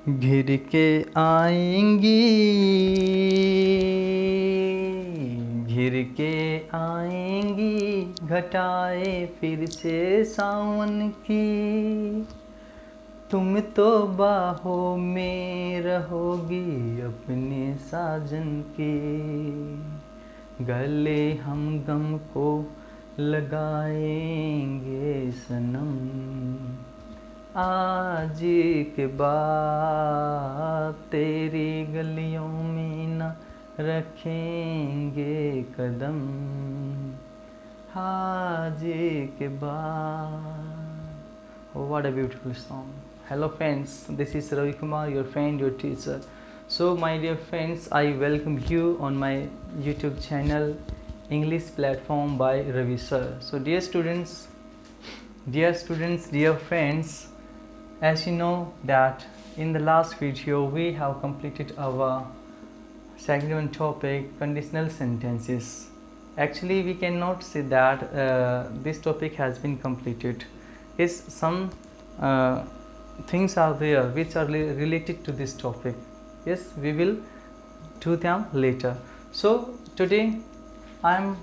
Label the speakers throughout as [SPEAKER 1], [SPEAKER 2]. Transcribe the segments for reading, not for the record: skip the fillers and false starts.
[SPEAKER 1] घिर के आएंगी, घिर के आएंगी घटाए फिर से सावन की। तुम तो बाहों में रहोगी अपने साजन के, गले हम गम को लगाएंगे सनम। आज के बाद तेरी गलियों में न रखेंगे कदम, आज के बाद। Oh, what a beautiful song. Hello friends, this is Ravi Kumar, your friend, your teacher. So my dear friends, I welcome you on my YouTube channel English platform by Ravi sir. So dear students, dear friends, as you know that in the last video we have completed our second topic, conditional sentences. Actually we cannot say that this topic has been completed. Is some things are there which are related to this topic. Yes, we will do them later. So today I am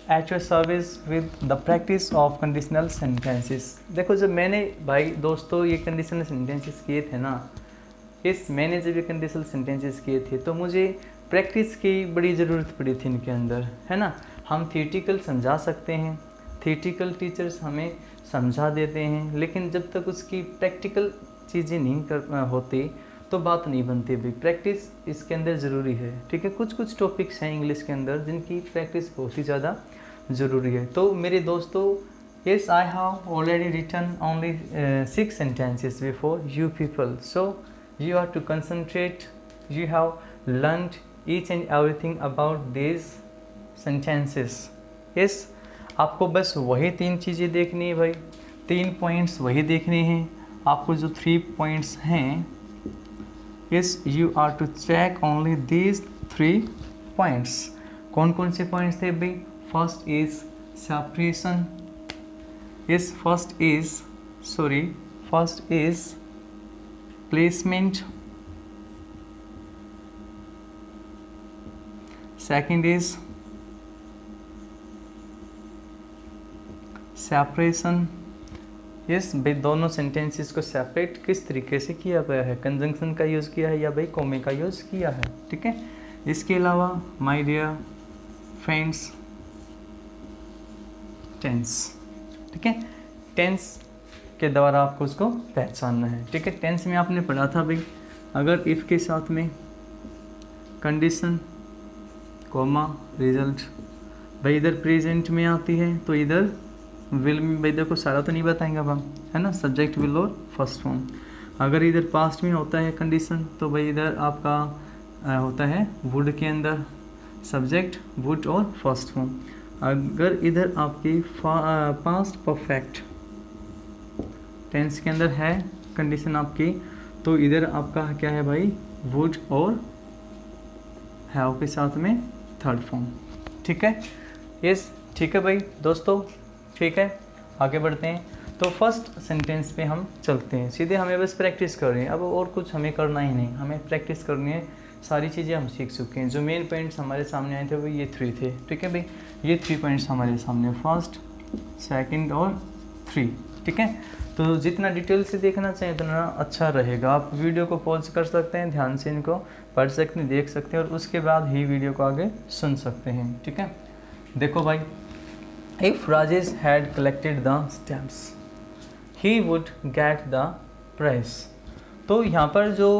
[SPEAKER 1] at your service with the practice of conditional sentences. देखो जब मैंने भाई दोस्तों ये conditional sentences किए थे ना, मैंने जब ये conditional sentences किए थे तो मुझे प्रैक्टिस की बड़ी ज़रूरत पड़ी थी इनके अंदर, है ना। हम थियोरिटिकल समझा सकते हैं, थियोरिटिकल टीचर्स हमें समझा देते हैं, लेकिन जब तक उसकी प्रैक्टिकल चीज़ें नहीं कर होती तो बात नहीं बनती भाई। प्रैक्टिस इसके अंदर ज़रूरी है, ठीक है। कुछ कुछ टॉपिक्स हैं इंग्लिश के अंदर जिनकी प्रैक्टिस बहुत ही ज़्यादा ज़रूरी है। तो मेरे दोस्तों, yes, I have already written only 6 sentences before you people, so you have to concentrate. You have learned each and everything about these sentences. Yes, आपको बस वही 3 चीज़ें देखनी है भाई, 3 पॉइंट्स वही देखने हैं आपको। जो 3 पॉइंट्स हैं, yes, you are to check only these 3 points. कौन कौन से पॉइंट्स थे भाई? First is separation, yes, first is placement, second is separation. Yes भाई, दोनों सेंटेंसेस को सेपरेट किस तरीके से किया गया है, कंजंक्शन का यूज़ किया है या भाई कॉमे का यूज़ किया है, ठीक है। इसके अलावा माय डियर फ्रेंड्स, टेंस, ठीक है। टेंस के द्वारा आपको उसको पहचानना है, ठीक है। टेंस में आपने पढ़ा था भाई, अगर इफ़ के साथ में कंडीशन कॉमा रिजल्ट, भाई इधर प्रेजेंट में आती है तो इधर विल में, भाई देखो सारा तो नहीं बताएंगे अब हम, है ना, सब्जेक्ट विल और फर्स्ट फॉर्म। अगर इधर पास्ट में होता है कंडीशन तो भाई इधर आपका होता है वुड के अंदर सब्जेक्ट वुड और फर्स्ट फॉर्म। अगर इधर आपकी पास्ट परफेक्ट टेंस के अंदर है कंडीशन आपकी, तो इधर आपका क्या है भाई, वुड और हैव के साथ में थर्ड फॉर्म, ठीक है। यस, ठीक है भाई दोस्तों, ठीक है, आगे बढ़ते हैं। तो फर्स्ट सेंटेंस पे हम चलते हैं, सीधे हमें बस प्रैक्टिस कर रहे हैं, अब और कुछ हमें करना ही नहीं, हमें प्रैक्टिस करनी है। सारी चीज़ें हम सीख चुके हैं, जो मेन पॉइंट्स हमारे सामने आए थे वो ये 3 थे, ठीक है भाई। ये 3 पॉइंट्स हमारे सामने, फर्स्ट, सेकंड और 3, ठीक है। तो जितना डिटेल से देखना चाहिए उतना अच्छा रहेगा। आप वीडियो को पॉज कर सकते हैं, ध्यान से इनको पढ़ सकते हैं, देख सकते हैं और उसके बाद ही वीडियो को आगे सुन सकते हैं, ठीक है। देखो भाई, if Rajesh had collected the stamps, he would get the prize. तो यहाँ पर जो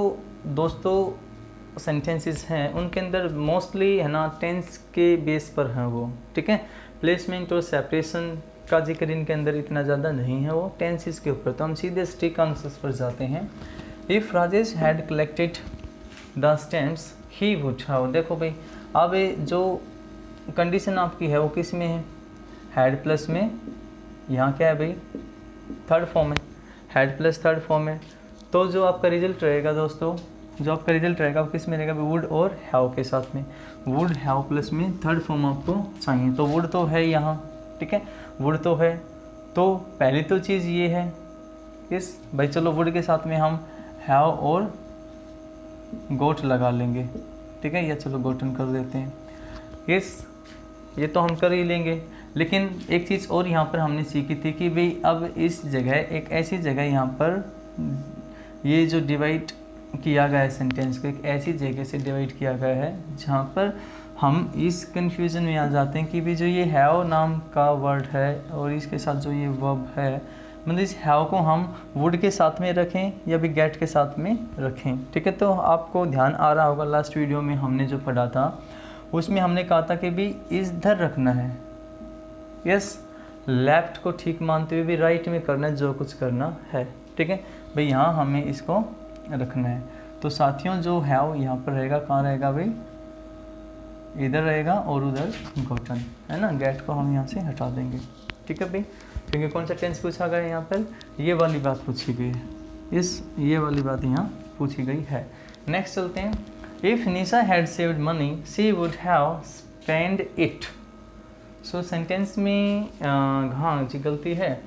[SPEAKER 1] दोस्तों सेंटेंसेस हैं उनके अंदर मोस्टली है ना टेंस के बेस पर हैं वो, ठीक है। प्लेसमेंट और सेपरेशन का जिक्र इनके अंदर इतना ज़्यादा नहीं है, वो टेंसेस के ऊपर। तो हम सीधे स्ट्रिक आंसर्स पर जाते हैं। If Rajesh had collected the stamps he would have. देखो भाई, अब जो कंडीशन आपकी है वो किस में है, हैड प्लस में, यहाँ क्या है भाई, थर्ड फॉर्म है, हैड प्लस थर्ड फॉर्म है। तो जो आपका रिजल्ट रहेगा दोस्तों, जो आपका रिजल्ट रहेगा वो किस में रहेगा, वुड और हैव के साथ में। वुड हैव प्लस में थर्ड फॉर्म आपको चाहिए, तो वुड तो है यहाँ, ठीक है, वुड तो है। तो पहली तो चीज़ ये है, इस भाई चलो वुड के साथ में हम हैव और गोट लगा लेंगे, ठीक है, या चलो गोटन कर देते हैं। ये तो हम कर ही लेंगे, लेकिन एक चीज़ और यहाँ पर हमने सीखी थी कि भाई अब इस जगह एक ऐसी जगह यहाँ पर ये जो डिवाइड किया गया है सेंटेंस को एक ऐसी जगह से डिवाइड किया गया है जहाँ पर हम इस कन्फ्यूज़न में आ जाते हैं कि भी जो ये हैव नाम का वर्ड है और इसके साथ जो ये वर्ब है, मतलब इस हैव को हम वुड के साथ में रखें या भी गेट के साथ में रखें, ठीक है। तो आपको ध्यान आ रहा होगा लास्ट वीडियो में हमने जो पढ़ा था उसमें हमने कहा था कि भी इधर रखना है, यस, लेफ्ट को ठीक मानते हुए भी राइट में करना है जो कुछ करना है, ठीक है भाई, यहाँ हमें इसको रखना है। तो साथियों जो हैव यहाँ पर रहेगा, कहाँ रहेगा भाई, इधर रहेगा और उधर गोटन, है ना, गेट को हम यहाँ से हटा देंगे, ठीक है भाई, क्योंकि कौन सा टेंस पूछा गया है यहाँ पर, ये वाली बात पूछी गई है, ये वाली बात यहाँ पूछी गई है। नेक्स्ट चलते हैं, if Nisha had saved money she would have spend it. So sentence में हाँ जी गलती है,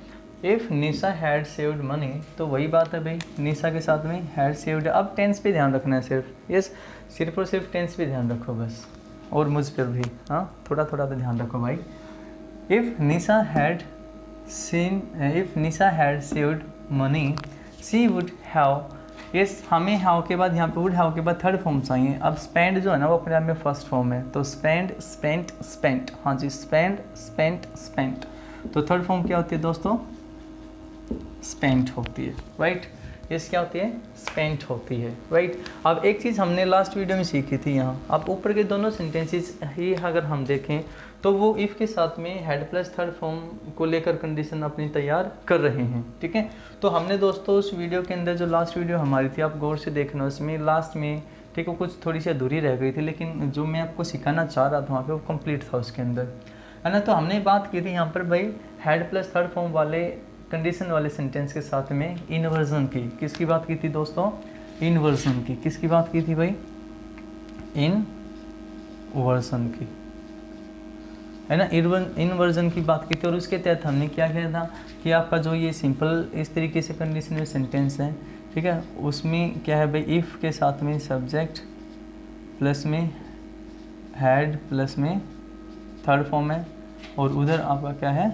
[SPEAKER 1] if Nisha had saved money, तो वही बात है भाई, निशा के साथ में हैड सेव्ड, अब टेंस पे ध्यान रखना है सिर्फ, यस, सिर्फ और सिर्फ टेंस पे ध्यान रखो बस, और मुझ पर भी हाँ थोड़ा थोड़ा तो ध्यान रखो भाई। If Nisha had saved money she would have, yes, हमें हैव के बाद यहाँ पे वुड हैव के बाद थर्ड फॉर्म चाहिए। अब स्पेंड जो है ना वो अपने आप में फर्स्ट फॉर्म है, तो स्पेंड, स्पेंट, स्पेंट, हाँ जी, स्पेंड, स्पेंट, स्पेंट, तो थर्ड फॉर्म क्या होती है दोस्तों, स्पेंट होती है, राइट, यस, क्या होती है, स्पेंट होती है, राइट। अब एक चीज़ हमने लास्ट वीडियो में सीखी थी यहाँ, अब ऊपर के दोनों सेंटेंसेस ही अगर हम देखें तो वो इफ़ के साथ में हेड प्लस थर्ड फॉर्म को लेकर कंडीशन अपनी तैयार कर रहे हैं, ठीक है। तो हमने दोस्तों उस वीडियो के अंदर जो लास्ट वीडियो हमारी थी, आप गौर से देखना, उसमें लास्ट में ठीक है कुछ थोड़ी सी अधूरी रह गई थी, लेकिन जो मैं आपको सिखाना चाह रहा था वहाँ पे वो कंप्लीट था उसके अंदर, है ना। तो हमने बात की थी यहाँ पर भाई हेड प्लस थर्ड फॉर्म वाले कंडीशन वाले सेंटेंस के साथ में इन्वर्जन की, किसकी बात की थी दोस्तों, इन्वर्जन की, किसकी बात की थी भाई, इनवर्जन की, है ना, इन्वर्जन की बात की थी। और उसके तहत हमने क्या किया था कि आपका जो ये सिंपल इस तरीके से कंडीशन में सेंटेंस है, ठीक है, उसमें क्या है भाई, इफ़ के साथ में सब्जेक्ट प्लस में हैड प्लस में थर्ड फॉर्म है, और उधर आपका क्या है,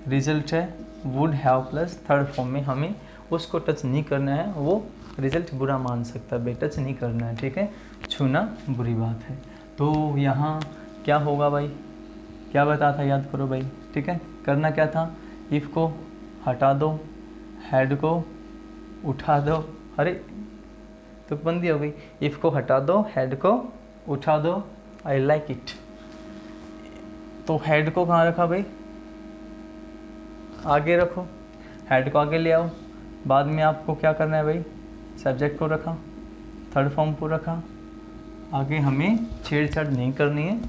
[SPEAKER 1] रिजल्ट है would have plus third form में, हमें उसको टच नहीं करना है, वो रिजल्ट बुरा मान सकता है भाई, टच नहीं करना है, ठीक है, छूना बुरी बात है। तो यहाँ क्या होगा भाई, क्या बताया था, याद करो भाई, ठीक है, करना क्या था, इफ़ को हटा दो, हेड को उठा दो, अरे तो बंदी हो गई, इफ़ को हटा दो, हेड को उठा दो, आई लाइक इट। तो हेड को कहाँ रखा भाई, आगे रखो, हेड को आगे ले आओ, बाद में आपको क्या करना है भाई, सब्जेक्ट को रखा, थर्ड फॉर्म को रखा, आगे हमें छेड़छाड़ नहीं करनी है,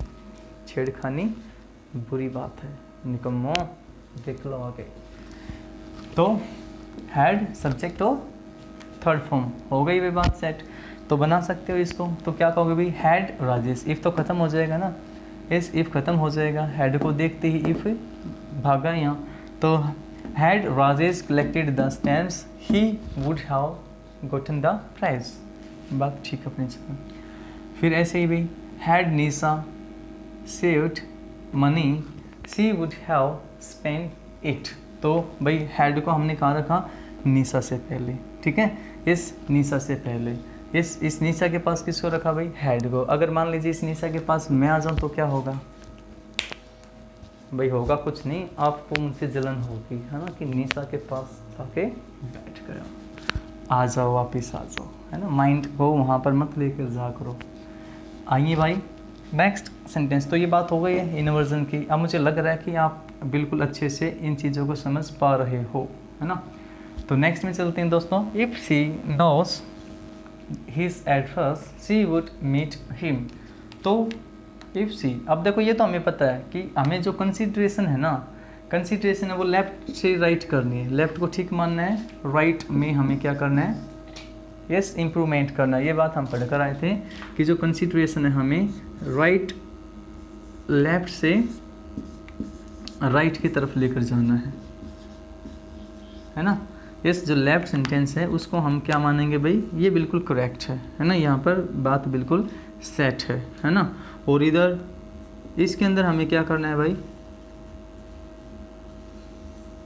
[SPEAKER 1] छेड़खानी बुरी बात है, निकम्मो, देख लो आगे। तो हेड, सब्जेक्ट और थर्ड फॉर्म हो गई वे बात सेट, तो बना सकते हो इसको। तो क्या कहोगे भाई, हैड राजेश, इफ़ तो ख़त्म हो जाएगा ना, इस इफ़ ख़त्म हो जाएगा, हेड को देखते ही इफ़ भागा यहाँ, तो had Rajesh collected the stamps he would have gotten the prize, बात ठीक अपने जगह। फिर ऐसे ही भाई, had Nisha saved money she would have spend it, तो भाई हैड को हमने कहाँ रखा, निशा से पहले, ठीक है, इस निशा से पहले, इस निशा के पास किसको रखा भाई, हेड को। अगर मान लीजिए इस निशा के पास मैं आ जाऊँ तो क्या होगा भाई, होगा कुछ नहीं, आपको मुझसे जलन होगी, है ना, कि निशा के पास आके बैठ गया, आ जाओ वापस आ जाओ, है ना, माइंड को वहाँ पर मत लेकर जा करो। आइए भाई नेक्स्ट सेंटेंस, तो ये बात हो गई है इन्वर्जन की। अब मुझे लग रहा है कि आप बिल्कुल अच्छे से इन चीज़ों को समझ पा रहे हो, है ना। तो नेक्स्ट में चलते हैं दोस्तों, if she knows his address she would meet him, तो इफ़ सी, अब देखो ये तो हमें पता है कि हमें जो कंसिडरेशन है ना, कंसिडरेशन है वो लेफ़्ट से राइट करनी है, लेफ़्ट को ठीक मानना है, राइट में हमें क्या करना है, यस, इम्प्रूवमेंट करना है। ये बात हम पढ़ कर आए थे कि जो कंसिडरेशन है हमें राइट, लेफ़्ट से राइट की तरफ लेकर जाना है ना। इस जो लेफ्ट सेंटेंस है उसको हम क्या मानेंगे भाई, ये बिल्कुल करेक्ट है ना, यहाँ पर बात बिल्कुल सेट है ना। और इधर इसके अंदर हमें क्या करना है भाई,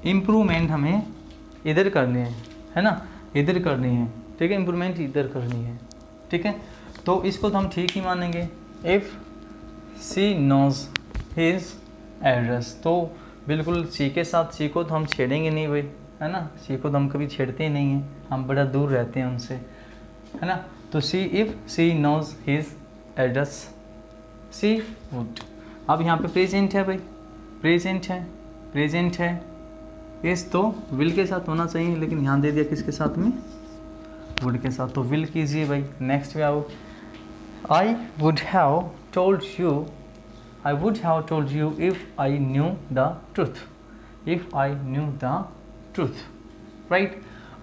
[SPEAKER 1] इम्प्रूवमेंट हमें इधर करनी है ना, इधर करनी है, ठीक है, इम्प्रूवमेंट इधर करनी है, ठीक है। तो इसको तो हम ठीक ही मानेंगे। If C knows his address, तो बिल्कुल सी के साथ सी को तो हम छेड़ेंगे नहीं भाई, है ना, सी को तो हम कभी छेड़ते ही नहीं हैं, हम बड़ा दूर रहते हैं उनसे, है ना। तो see, if C knows his address C would. अब यहाँ पे प्रेजेंट है भाई, प्रेजेंट है, इस तो विल के साथ होना चाहिए, लेकिन यहाँ दे दिया किसके साथ में, वुड के साथ, तो विल कीजिए भाई। नेक्स्ट पे आओ, I would have told you, I would have told you if I knew the truth, if I knew the truth, right?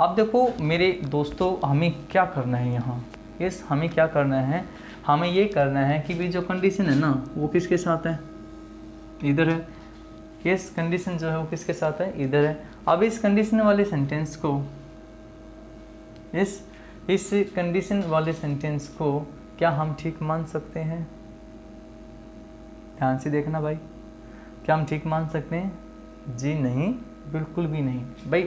[SPEAKER 1] अब देखो मेरे दोस्तों, हमें क्या करना है यहाँ, यस हमें क्या करना है, हमें ये करना है कि भी जो कंडीशन है ना वो किसके साथ है, इधर है, यस कंडीशन जो है वो किसके साथ है, इधर है। अब इस कंडीशन वाले सेंटेंस को, इस कंडीशन वाले सेंटेंस को क्या हम ठीक मान सकते हैं, ध्यान से देखना भाई, क्या हम ठीक मान सकते हैं, जी नहीं, बिल्कुल भी नहीं भाई।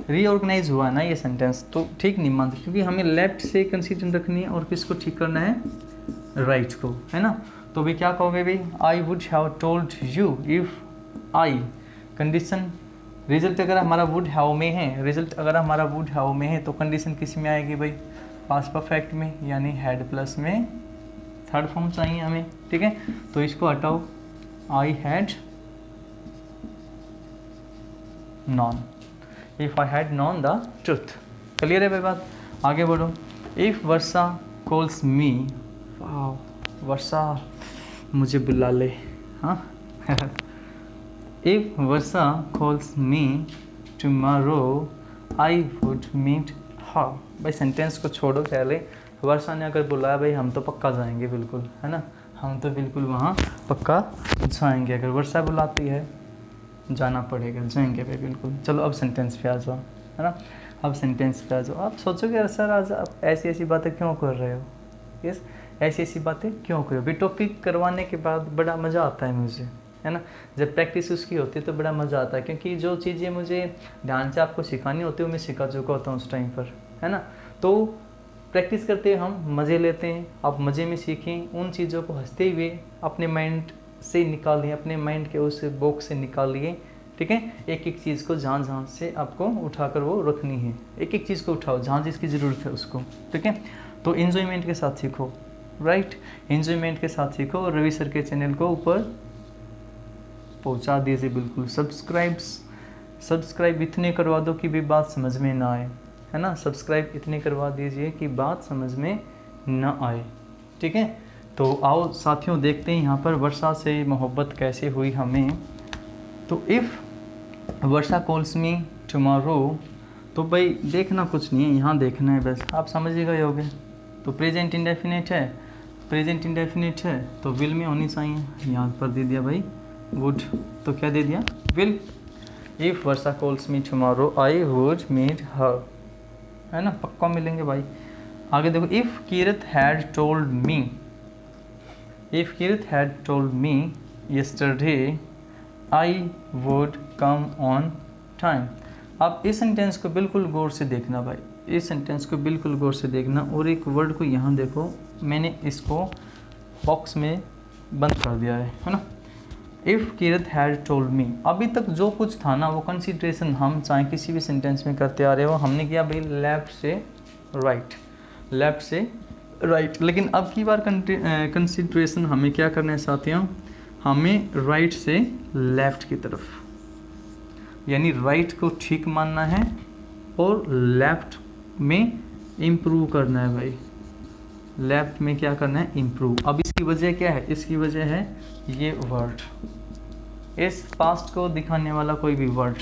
[SPEAKER 1] रीऑर्गेनाइज हुआ ना ये सेंटेंस, तो ठीक नहीं मान सकते, क्योंकि हमें लेफ्ट से कंसीडर रखनी है और किसको ठीक करना है, राइट को, है ना। तो भाई क्या कहोगे भाई, I would have told you if I, condition, result अगर हमारा वुड हैव में है, रिजल्ट अगर हमारा वुड हैव में है तो कंडीशन किस में आएगी भाई, पास्ट परफेक्ट में, यानी हैड प्लस में थर्ड फॉर्म चाहिए हमें, ठीक है। तो इसको हटाओ, I had non, if I had known the truth. Clear है भाई बात, आगे बढ़ो। इफ़ वर्षा कॉल्स मी, वर्षा मुझे बुला ले, हाँ if Varsha calls me tomorrow I would meet her. भाई सेंटेंस को छोड़ो, पहले वर्षा ने अगर बुलाया भाई हम तो पक्का जाएंगे बिल्कुल, है ना, हम तो बिल्कुल वहाँ पक्का जाएंगे, अगर वर्षा बुलाती है जाना पड़ेगा, जाएंगे भाई बिल्कुल। चलो अब सेंटेंस पे आ जाओ, है ना, अब सेंटेंस पे आ जाओ। आप सोचोगे यार सर आज आप ऐसी ऐसी बातें क्यों कर रहे हो, यस ऐसी ऐसी बातें क्यों कर रहे हो भाई। टॉपिक करवाने के बाद बड़ा मज़ा आता है मुझे, है ना, जब प्रैक्टिस उसकी होती है तो बड़ा मज़ा आता है, क्योंकि जो चीज़ें मुझे ध्यान से आपको सिखानी होती है वो मैं सिखा चुका होता हूँ उस टाइम पर, है ना। तो प्रैक्टिस करते हुए हम मज़े लेते हैं, आप मज़े में सीखें, उन चीज़ों को हंसते हुए अपने माइंड से निकालिए, अपने माइंड के उस बॉक्स से निकालिए, ठीक है। एक एक चीज़ को जहाँ से आपको उठाकर वो रखनी है, एक एक चीज़ को उठाओ जहाँ जिसकी ज़रूरत है उसको, ठीक है। तो इन्जॉयमेंट के साथ सीखो, राइट, इन्जॉयमेंट के साथ सीखो। और रवि सर के चैनल को ऊपर पहुँचा दीजिए बिल्कुल, सब्सक्राइब इतने करवा दो कि भी बात समझ में ना आए, है ना, सब्सक्राइब इतने करवा दीजिए कि बात समझ में ना आए, ठीक है। तो आओ साथियों देखते हैं यहाँ पर वर्षा से मोहब्बत कैसे हुई हमें। तो if Varsha calls me tomorrow, तो भाई देखना कुछ नहीं है, यहाँ देखना है बस, आप समझिएगा ये हो गया। तो प्रेजेंट इंडेफिनिट है, प्रेजेंट इंडेफिनिट है तो विल में होनी चाहिए, यहाँ पर दे दिया भाई वुड, तो क्या दे दिया will. If Varsha calls me tomorrow I would meet her, है ना, पक्का मिलेंगे भाई। आगे देखो, if Kirat had told me, if Kirat had told me yesterday I would come on time. अब इस सेंटेंस को बिल्कुल गौर से देखना भाई, इस सेंटेंस को बिल्कुल गौर से देखना। और एक वर्ड को यहाँ देखो, मैंने इसको बॉक्स में बंद कर दिया है ना। If Kirat had told me, अभी तक जो कुछ था ना वो कंसिडरेशन हम चाहे किसी भी सेंटेंस में करते आ रहे हो, हमने किया भाई लेफ़्ट से राइट, लेफ़्ट से राइट। लेकिन अब की बार कंसिडरेशन हमें क्या करना है साथियों, हमें राइट से लेफ़्ट की तरफ, यानी राइट को ठीक मानना है और लेफ़्ट में इम्प्रूव करना है भाई, लेफ़्ट में क्या करना है, इम्प्रूव। अब इसकी वजह क्या है, इसकी वजह है ये वर्ड, इस पास्ट को दिखाने वाला कोई भी वर्ड,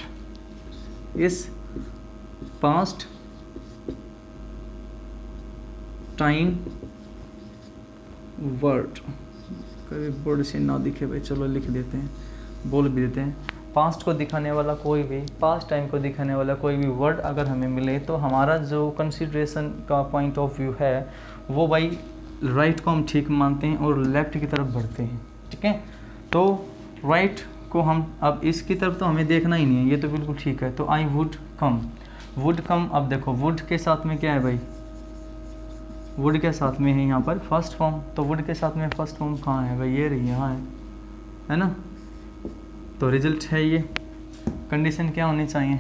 [SPEAKER 1] इस पास्ट टाइम वर्ड, कभी बोर्ड से ना दिखे भाई, चलो लिख देते हैं, बोल भी देते हैं। पास्ट को दिखाने वाला कोई भी, पास्ट टाइम को दिखाने वाला कोई भी वर्ड अगर हमें मिले तो हमारा जो कंसिडरेशन का पॉइंट ऑफ व्यू है वो भाई राइट को हम ठीक मानते हैं और लेफ्ट की तरफ बढ़ते हैं, ठीक है। तो राइट को हम अब इसकी तरफ तो हमें देखना ही नहीं है, ये तो बिल्कुल ठीक है। तो आई वुड कम, अब देखो वुड के साथ में क्या है भाई, वुड के साथ में है यहाँ पर फर्स्ट फॉर्म, तो वुड के साथ में फर्स्ट फॉर्म कहाँ है भाई, ये रही यहाँ है ना। तो रिजल्ट है ये। कंडीशन क्या होनी चाहिए,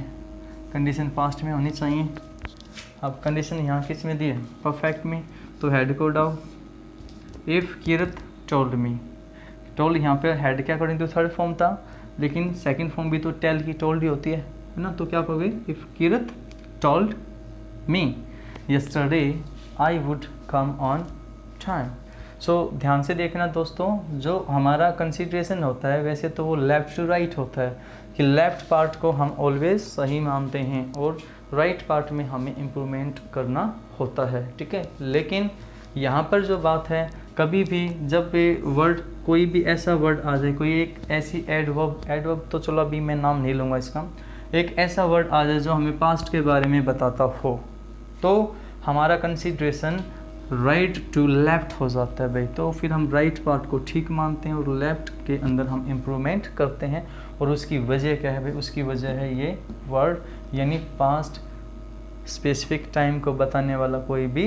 [SPEAKER 1] कंडीशन पास्ट में होनी चाहिए। अब कंडीशन यहाँ किस में दी है, परफेक्ट में, तो हेड को डाउ। If Kirat told me, told यहाँ पे हेड के अकॉर्डिंग टू थर्ड फॉर्म था, लेकिन सेकंड फॉर्म भी तो टेल की टोल्ड ही होती है ना। तो क्या कहोगे, if Kirat told me yesterday I would come on time. So ध्यान से देखना दोस्तों, जो हमारा कंसिडरेशन होता है वैसे तो वो लेफ़्ट टू राइट होता है, कि लेफ़्ट पार्ट को हम ऑलवेज सही मानते हैं और राइट पार्ट में हमें इम्प्रूवमेंट करना होता है, ठीक है। लेकिन यहाँ पर जो बात है, कभी भी जब भी वर्ड, कोई भी ऐसा वर्ड आ जाए, कोई एक ऐसी एडवर्ब तो चलो अभी मैं नाम नहीं लूँगा इसका, एक ऐसा वर्ड आ जाए जो हमें पास्ट के बारे में बताता हो, तो हमारा कंसिडरेशन राइट टू लेफ़्ट हो जाता है भाई। तो फिर हम राइट पार्ट को ठीक मानते हैं और लेफ़्ट के अंदर हम इम्प्रूवमेंट करते हैं। और उसकी वजह क्या है भाई, उसकी वजह है ये वर्ड, यानी पास्ट स्पेसिफिक टाइम को बताने वाला कोई भी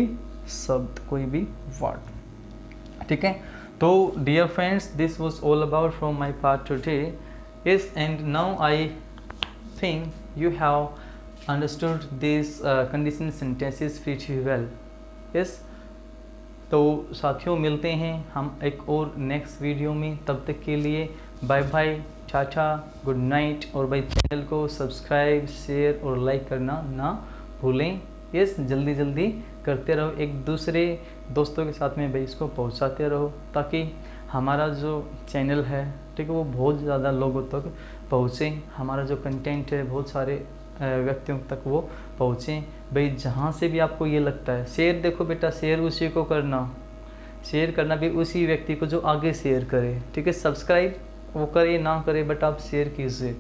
[SPEAKER 1] शब्द, कोई भी वर्ड, ठीक है। तो dear friends, this was all about from my part today is, and now I think you have understood these conditional sentences pretty well. yes, तो साथियों मिलते हैं हम एक और नेक्स्ट वीडियो में, तब तक के लिए bye bye, tata, good night. और भाई चैनल को सब्सक्राइब, शेयर और लाइक करना ना भूलें। यस, जल्दी जल्दी करते रहो, एक दूसरे दोस्तों के साथ में भाई इसको पहुंचाते रहो, ताकि हमारा जो चैनल है, ठीक है, वो बहुत ज़्यादा लोगों तक पहुँचे, हमारा जो कंटेंट है बहुत सारे व्यक्तियों तक वो पहुँचें भाई। जहाँ से भी आपको ये लगता है, शेयर देखो बेटा, शेयर उसी को करना, शेयर करना भी उसी व्यक्ति को जो आगे शेयर करे, ठीक है। सब्सक्राइब वो करे ना करे, बट आप शेयर कीजिए,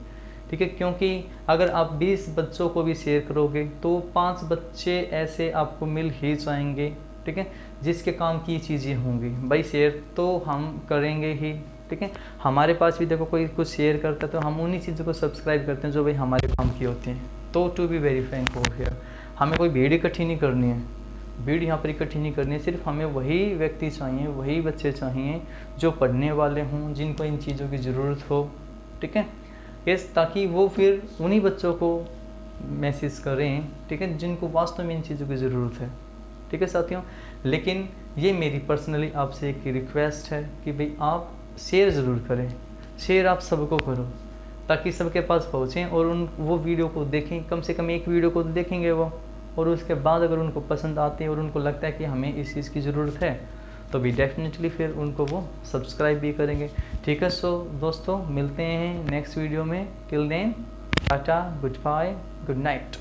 [SPEAKER 1] ठीक है। क्योंकि अगर आप 20 बच्चों को भी शेयर करोगे तो 5 बच्चे ऐसे आपको मिल ही जाएंगे, ठीक है, जिसके काम की चीज़ें होंगी भाई। शेयर तो हम करेंगे ही, ठीक है। हमारे पास भी देखो कोई कुछ शेयर करता है तो हम उन्हीं चीज़ों को सब्सक्राइब करते हैं जो भाई हमारे काम की होती हैं। तो to be very frank over here, हमें कोई भीड़ इकट्ठी नहीं करनी है, भीड़ यहाँ पर इकट्ठी नहीं करनी है। सिर्फ हमें वही व्यक्ति चाहिए, वही बच्चे चाहिए जो पढ़ने वाले हों, जिनको इन चीज़ों की ज़रूरत हो, ठीक है। यस, ताकि वो फिर उन्हीं बच्चों को मैसेज करें, ठीक है, जिनको वास्तव में इन चीज़ों की ज़रूरत है, ठीक है साथियों। लेकिन ये मेरी पर्सनली आपसे एक रिक्वेस्ट है कि भाई आप शेयर ज़रूर करें, शेयर आप सबको करो, ताकि सबके पास पहुँचें और वो वीडियो को देखें, कम से कम एक वीडियो को देखेंगे वो, और उसके बाद अगर उनको पसंद आती है और उनको लगता है कि हमें इस चीज़ की ज़रूरत है, तो भी डेफिनेटली फिर उनको वो सब्सक्राइब भी करेंगे, ठीक है। सो दोस्तों मिलते हैं नेक्स्ट वीडियो में, till then tata, goodbye, good night.